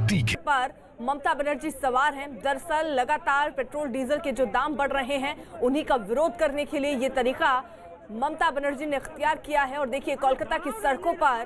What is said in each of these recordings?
पर ममता बनर्जी सवार हैं। दरअसल लगातार पेट्रोल डीजल के जो दाम बढ़ रहे हैं उन्हीं का विरोध करने के लिए ये तरीका ममता बनर्जी ने इख्तियार किया है। और देखिए कोलकाता की सड़कों पर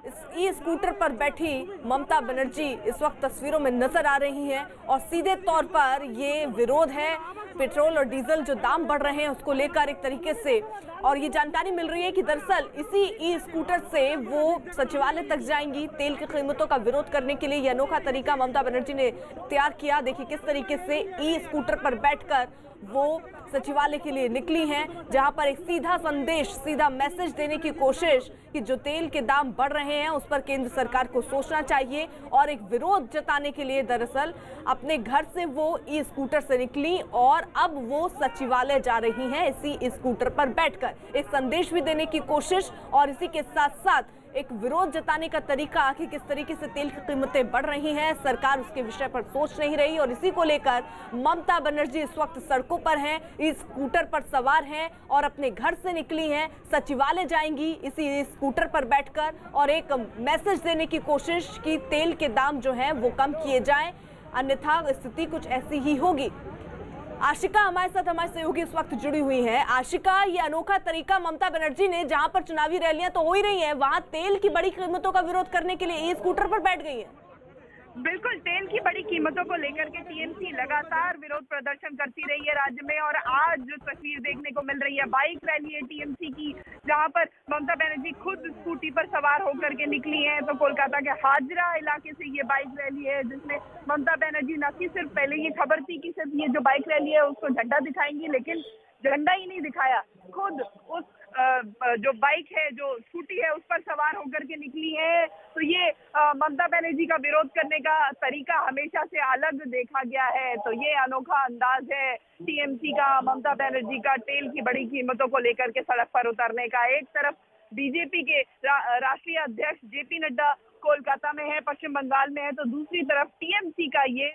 इस ई स्कूटर पर बैठी ममता बनर्जी इस वक्त तस्वीरों में नजर आ रही हैं और सीधे तौर पर ये विरोध है पेट्रोल और डीजल जो दाम बढ़ रहे हैं उसको लेकर एक तरीके से। और ये जानकारी मिल रही है कि दरअसल इसी ई स्कूटर से वो सचिवालय तक जाएंगी। तेल की कीमतों का विरोध करने के लिए यह अनोखा तरीका ममता बनर्जी ने तैयार किया। देखिए किस तरीके से ई स्कूटर पर बैठकर वो सचिवालय के लिए निकली हैं, जहां पर एक सीधा संदेश, सीधा मैसेज देने की कोशिश कि जो तेल के दाम बढ़ रहे हैं उस पर केंद्र सरकार को सोचना चाहिए। और एक विरोध जताने के लिए दरअसल अपने घर से वो ई स्कूटर से निकली और अब वो सचिवालय जा रही हैं इसी ई स्कूटर पर बैठकर। एक संदेश भी देने की कोशिश और इसी के साथ साथ एक विरोध जताने का तरीका कि किस तरीके से तेल की कीमतें बढ़ रही हैं, सरकार उसके विषय पर सोच नहीं रही। और इसी को लेकर ममता बनर्जी इस वक्त सड़कों पर हैं, इस स्कूटर पर सवार हैं और अपने घर से निकली हैं, सचिवालय जाएंगी इसी स्कूटर पर बैठकर और एक मैसेज देने की कोशिश कि तेल के दाम जो हैं वो कम किए जाएं, अन्यथा स्थिति कुछ ऐसी ही होगी। आशिका हमारे साथ, हमारे सहयोगी इस वक्त जुड़ी हुई है। आशिका, ये अनोखा तरीका ममता बनर्जी ने, जहां पर चुनावी रैलियां तो हो ही रही हैं, वहां तेल की बड़ी कीमतों का विरोध करने के लिए ई स्कूटर पर बैठ गई है। बिल्कुल, तेल की बड़ी कीमतों को लेकर के टीएमसी लगातार विरोध प्रदर्शन करती रही है राज्य में। और आज जो तस्वीर देखने को मिल रही है बाइक रैली है टीएमसी की, जहां पर ममता बनर्जी खुद स्कूटी पर सवार होकर के निकली हैं। तो कोलकाता के हाजरा इलाके से ये बाइक रैली है, जिसमें ममता बनर्जी न कि सिर्फ पहले ये खबर थी कि सिर्फ ये जो बाइक रैली है उसको झंडा दिखाएंगी, लेकिन झंडा ही नहीं दिखाया, खुद उस जो बाइक है, जो स्कूटी है, उस पर सवार होकर के निकली है। तो ये ममता बनर्जी का विरोध करने का तरीका हमेशा से अलग देखा गया है। तो ये अनोखा अंदाज है टीएमसी का, ममता बनर्जी का, तेल की बड़ी कीमतों को लेकर के सड़क पर उतरने का। एक तरफ बीजेपी के राष्ट्रीय अध्यक्ष जेपी नड्डा कोलकाता में है, पश्चिम बंगाल में है, तो दूसरी तरफ टीएमसी का ये।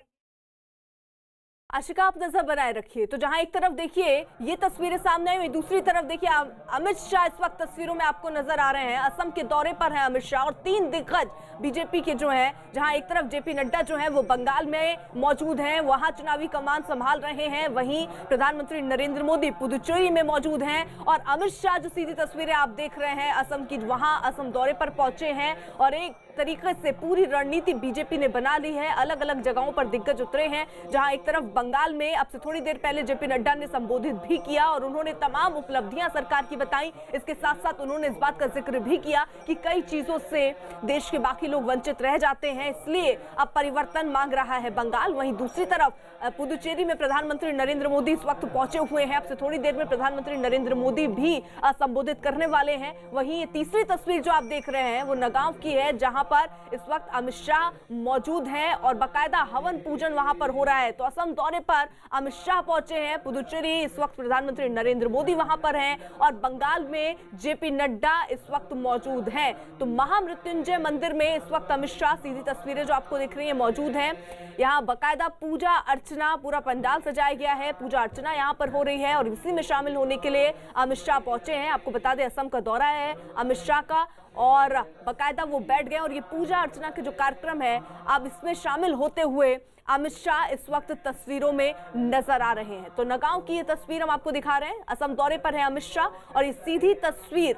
आशिका, आप नजर बनाए रखिए। तो जहां एक तरफ देखिए ये तस्वीरें सामने आई, दूसरी तरफ देखिए अमित शाह इस वक्त तस्वीरों में आपको नजर आ रहे हैं। असम के दौरे पर हैं अमित शाह और 3 दिग्गज बीजेपी के जो हैं, जहां एक तरफ जेपी नड्डा जो हैं वो बंगाल में मौजूद हैं, वहां चुनावी कमान संभाल रहे हैं। वहीं प्रधानमंत्री नरेंद्र मोदी पुदुचेरी में मौजूद हैं और अमित शाह जो सीधी तस्वीरें आप देख रहे हैं असम की, वहां असम दौरे पर पहुंचे हैं और एक तरीके से पूरी रणनीति बीजेपी ने बना ली है। अलग अलग जगहों पर दिग्गज उतरे हैं, जहां एक तरफ बंगाल में अब से थोड़ी देर पहले जेपी नड्डा ने संबोधित भी किया और उन्होंने तमाम उपलब्धियां सरकार की बताई। इसके साथ साथ उन्होंने इस बात का जिक्र भी किया कि कई चीजों से देश के बाकी लोग वंचित रह जाते हैं, इसलिए अब परिवर्तन मांग रहा है बंगाल। वहीं दूसरी तरफ पुदुचेरी में प्रधानमंत्री नरेंद्र मोदी इस वक्त पहुंचे हुए हैं। अब से थोड़ी देर में प्रधानमंत्री नरेंद्र मोदी भी संबोधित करने वाले हैं। वहीं ये तीसरी तस्वीर जो आप देख रहे हैं वो नगांव की है, जहां पर इस वक्त अमित शाह मौजूद हैं और बाकायदा हवन पूजन वहां पर हो रहा है। तो असम दौरे पर अमित शाह पहुंचे हैं, पुदुचेरी इस वक्त प्रधानमंत्री नरेंद्र मोदी वहां पर हैं और बंगाल में जेपी नड्डा इस वक्त मौजूद हैं। तो महामृत्युंजय मंदिर में इस वक्त अमित शाह, सीधी तस्वीरें जो आपको दिख रही हैं, मौजूद हैं। यहाँ बाकायदा पूजा अर्चना, पूरा पंडाल सजाया गया है, पूजा अर्चना यहाँ पर हो रही है और इसी में शामिल होने के लिए अमित शाह पहुंचे हैं। आपको बता दें असम का दौरा है अमित शाह का और बाकायदा वो बैठ गए और ये पूजा अर्चना के जो कार्यक्रम है अब इसमें शामिल होते हुए अमित शाह इस वक्त तस्वीरों में नजर आ रहे हैं। तो नगांव की ये तस्वीर हम आपको दिखा रहे हैं, असम दौरे पर है अमित शाह और ये सीधी तस्वीर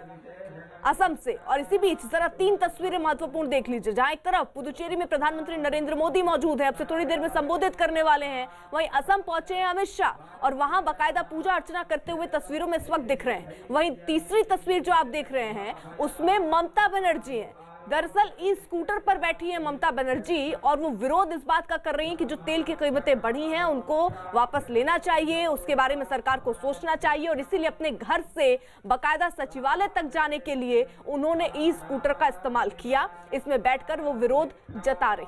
असम से। और इसी बीच जरा 3 तस्वीरें महत्वपूर्ण देख लीजिए, जहां एक तरफ पुदुचेरी में प्रधानमंत्री नरेंद्र मोदी मौजूद है, अब से थोड़ी देर में संबोधित करने वाले हैं। वहीं असम पहुंचे हैं अमित शाह और वहां बाकायदा पूजा अर्चना करते हुए तस्वीरों में इस वक्त दिख रहे हैं। वहीं तीसरी तस्वीर जो आप देख रहे हैं उसमें ममता बनर्जी है। दरअसल इस स्कूटर पर बैठी है ममता बनर्जी और वो विरोध इस बात का कर रही हैं कि जो तेल की कीमतें बढ़ी हैं उनको वापस लेना चाहिए, उसके बारे में सरकार को सोचना चाहिए। और इसीलिए अपने घर से बाकायदा सचिवालय तक जाने के लिए उन्होंने ई स्कूटर का इस्तेमाल किया, इसमें बैठकर वो विरोध जता रही।